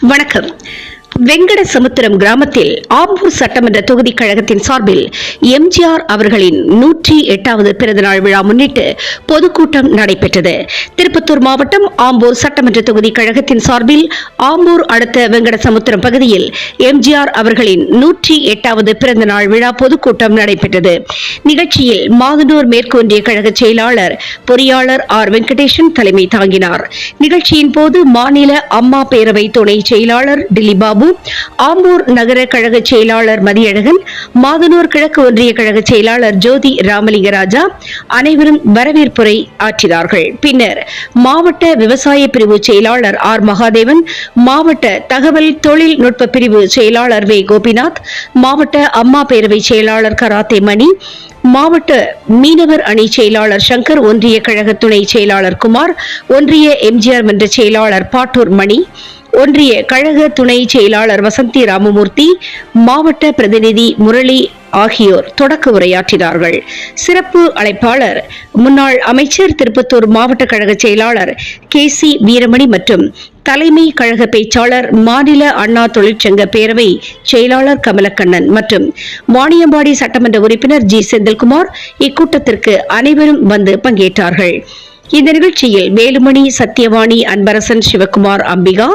வணக்கம். வெங்கடசமுத்திரம் கிராமத்தில் ஆம்பூர் சட்டமன்ற தொகுதி கழகத்தின் சார்பில் எம்ஜிஆர் அவர்களின் 108வது பிறந்தநாள் விழா முன்னிட்டு பொதுக்கூட்டம் நடைபெற்றது. திருப்பத்தூர் மாவட்டம் ஆம்பூர் சட்டமன்ற தொகுதி கழகத்தின் சார்பில் ஆம்பூர் அடுத்த வெங்கடசமுத்திரம் பகுதியில் எம்ஜிஆர் அவர்களின் 108வது பிறந்தநாள் விழா பொதுக்கூட்டம் நடைபெற்றது. நிகழ்ச்சியில் மாதனூர் மேற்கு ஒன்றிய கழக செயலாளர் பொறியாளர் ஆர் வெங்கடேசன் தலைமை தாங்கினார். நிகழ்ச்சியின் போது மாநில அம்மா பேரவை துணை செயலாளர் டில்லிபாபு, ஆம்பூர் நகர கழக செயலாளர் மதியழகன், மாதனூர் கிழக்கு ஒன்றிய கழக செயலாளர் ஜோதி ராமலிங்கராஜா அனைவரும் வரவேற்புரை ஆற்றினார்கள். பின்னர் மாவட்ட விவசாய பிரிவு செயலாளர் ஆர் மகாதேவன், மாவட்ட தகவல் தொழில்நுட்ப பிரிவு செயலாளர் வே கோபிநாத், மாவட்ட அம்மா பேரவை செயலாளர் கராத்தே மணி, மாவட்ட மீனவர் அணி செயலாளர் சங்கர், ஒன்றிய கழக துணை செயலாளர் குமார், ஒன்றிய எம்ஜிஆர் மன்ற செயலாளர் பாட்டூர் மணி, ஒன்றிய கழக துணை செயலாளர் வசந்தி ராமமூர்த்தி, மாவட்ட பிரதிநிதி முரளி ஆகியோர் தொடக்க உரையாற்றினார்கள். சிறப்பு அழைப்பாளர் முன்னாள் அமைச்சர் திருப்பத்தூர் மாவட்ட கழக செயலாளர் KC வீரமணி மற்றும் தலைமை கழக பேச்சாளர் மாநில அண்ணா தொழிற்சங்க பேரவை செயலாளர் கமலக்கண்ணன் மற்றும் வாணியம்பாடி சட்டமன்ற உறுப்பினர் G செந்தில்குமார் இக்கூட்டத்திற்கு அனைவரும் வந்து பங்கேற்றார்கள். இந்த நிகழ்ச்சியில் வேலுமணி, சத்யவாணி, அன்பரசன், சிவகுமார், அம்பிகா,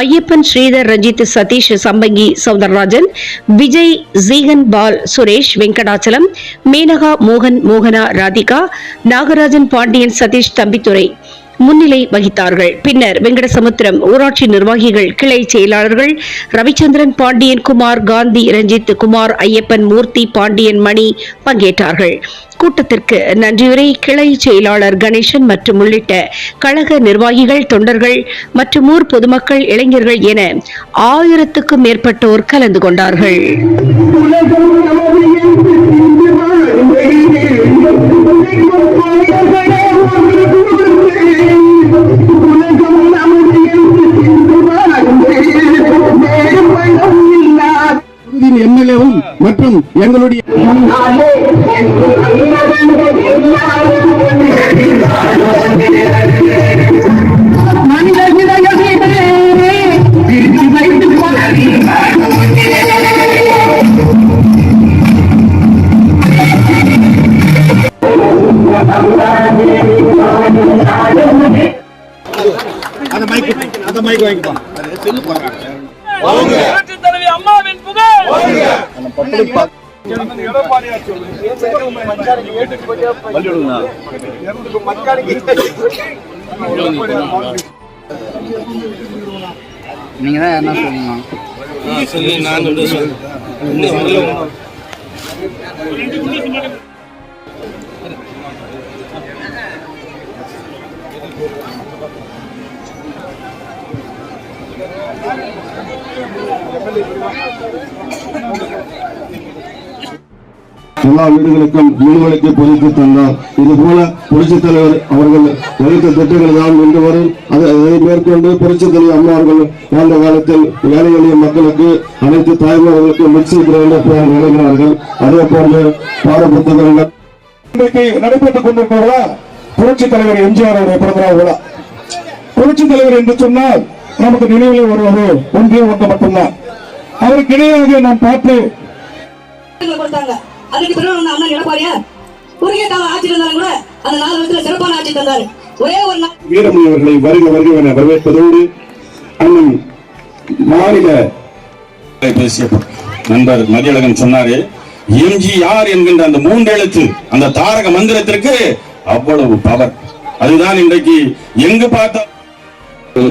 ஐயப்பன், ஸ்ரீதர், ரஞ்சித், சதீஷ், சம்பங்கி, சௌந்தரராஜன், விஜய், ஜீகன், பால், சுரேஷ், வெங்கடாச்சலம், மேனகா, மோகன், மோகனா, ராதிகா, நாகராஜன், பாண்டியன், சதீஷ், தம்பித்துறை முன்னிலை வகித்தார்கள். பின்னர் வெங்கடசமுத்திரம் ஊராட்சி நிர்வாகிகள், கிளை செயலாளர்கள் ரவிச்சந்திரன், பாண்டியன், குமார், காந்தி, ரஞ்சித், குமார், ஐயப்பன், மூர்த்தி, பாண்டியன், மணி பங்கேற்றார்கள். கூட்டத்திற்கு நன்றியுரை கிளை செயலாளர் கணேசன் மற்றும் உள்ளிட்ட கழக நிர்வாகிகள், தொண்டர்கள் மற்றும் ஊர் பொதுமக்கள், இளைஞர்கள் என 1000க்கும் மேற்பட்டோர் கலந்து கொண்டார்கள். எம்எல்ஏவும் மற்றும் எங்களுடைய அம்மாவின் புகழ் நீங்க தான் என்ன சொல்லணும். எல்லா வீடுகளுக்கும் மீன்வளத்தை பொதித்து தந்தார். இதுபோல புரட்சித் தலைவர் அவர்கள் அனைத்து திட்டங்கள் தான் கொண்டு வரும். அதை மேற்கொண்டு புரட்சித் தலைவர் அம்மா அவர்கள் வாழ்ந்த காலத்தில் ஏழை எளிய மக்களுக்கு, அனைத்து தாய்மார்களுக்கு மிக்சி கிரைண்டர் வழங்கினார்கள். அதே போன்று பாட புத்தகங்கள் இன்றைக்கு நடைபெற்றுக் கொண்டிருக்கிறதா புரட்சித் தலைவர் எம்ஜிஆர் அவருடைய பிறந்தநாள் விழா. புரட்சித் தலைவர் என்று சொன்னால் நமக்கு நினைவில் வருவது ஒன்றே ஒன்று மட்டும்தான். அவருக்கு இணையாக நாம் பார்த்து அதுக்கு பிறகு அண்ணன் எடப்பாடியா குறுகிய கால ஆட்சி இருந்தாலும் கூட அந்த 4 வருஷத்துல சிறப்பான ஆட்சி தந்தாரு. ஒரே ஒரு வீரமணி அவர்களை வருக வருக என வரவேற்பதோடு அண்ணன் மாநில பேசிய நண்பர் மதியழகன் சொன்னாரு, எம்ஜிஆர் என்கின்ற அந்த 3 எழுத்து அந்த தாரக மந்திரத்திற்கு அவ்வளவு பவர். அதுதான் இன்றைக்கு எங்கு பார்த்த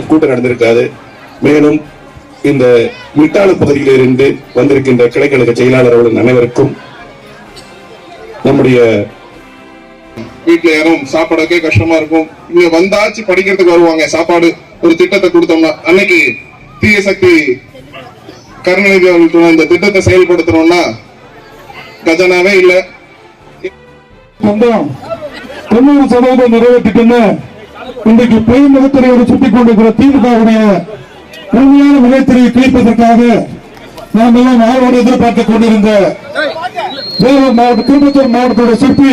கூட்டம் நடந்திருக்காது. மேலும் இந்த மிட்டாள பகுதியில் இருந்து வந்திருக்கின்ற கிளைக்கழக செயலாளர் அவர்கள் அனைவருக்கும், நம்முடைய வீட்டுல யாரும் சாப்பாடுக்கே கஷ்டமா இருக்கும், இங்க வந்தாச்சு படிக்கிறதுக்கு வருவாங்க. சாப்பாடு ஒரு திட்டத்தை கொடுத்தோம்னா, அன்னைக்கு தீய சக்தி கருணாநிதி அவர்கள் இந்த திட்டத்தை செயல்படுத்தணும்னா கஜனாவே இல்ல. 90% நிறைவேற்றிட்டு இன்றைக்கு பொய் முகத்திரையோடு சுட்டிக் கொண்டிருக்கிற திமுகவுடைய உண்மையான முகத்திரையை கிழிப்பதற்காக நாம் எல்லாம் ஆர்வம் எதிர்பார்த்துக் கொண்டிருந்த வேலூர் மாவட்ட, திருப்பத்தூர் மாவட்டத்தோட சிற்பி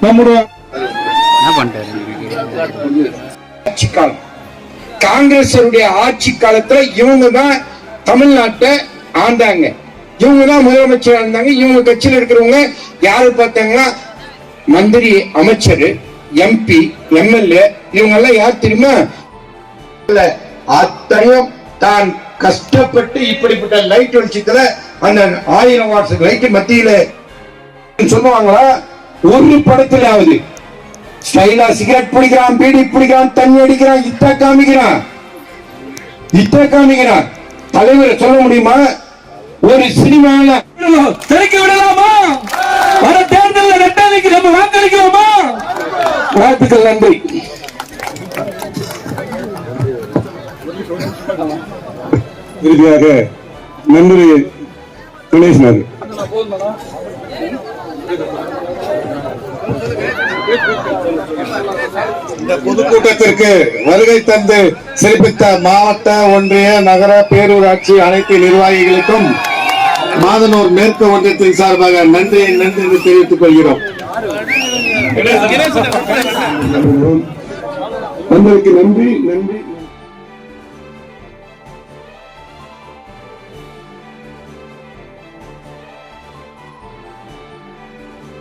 நம்முடைய காங்கிரஸருடைய ஆட்சி காலத்துல இவங்க தான் தமிழ்நாட்டை ஆண்டாங்க, இவங்க தான் முதலமைச்சர் இருந்தாங்க. இவங்க கட்சியில் இருக்கிறவங்க யாரு பார்த்தாங்கன்னா மந்திரி, அமைச்சர், எம்பி, எம்எல்ஏ, இவங்க எல்லாம் யார் தெரியுமா? அத்தனையும் தான் கஷ்டப்பட்டு இப்படிப்பட்ட லைட் வெளிச்சத்துல அந்த 1000 வாட்ஸ் லைட் மத்தியில சொல்லுவாங்களா? ஒரு படத்திலாவது ஸ்டைலா சிகரெட் பிடிக்கிறான், பீடி பிடிக்கிறான், தண்ணி அடிக்கிறான், இத்த காமிக்கிறான். தலைவர் சொல்ல முடியுமா? ஒரு சினிமால திறக்க விடலாமா? வர தேர்தலில் ரெட்டாலைக்கு நம்ம வாக்களிக்கலாமா? வாழ்த்துக்கள், நன்றி. இறுதியாக நன்றி கணேசன். இந்த பொதுக்கூட்டத்திற்கு வருகை தந்து சிறப்பித்த மாவட்ட, ஒன்றிய, நகர, பேரூராட்சி அனைத்து நிர்வாகிகளுக்கும் மாதனூர் மேற்கு ஒன்றியத்தின் சார்பாக நன்றி தெரிவித்துக் கொள்கிறோம். நன்றி.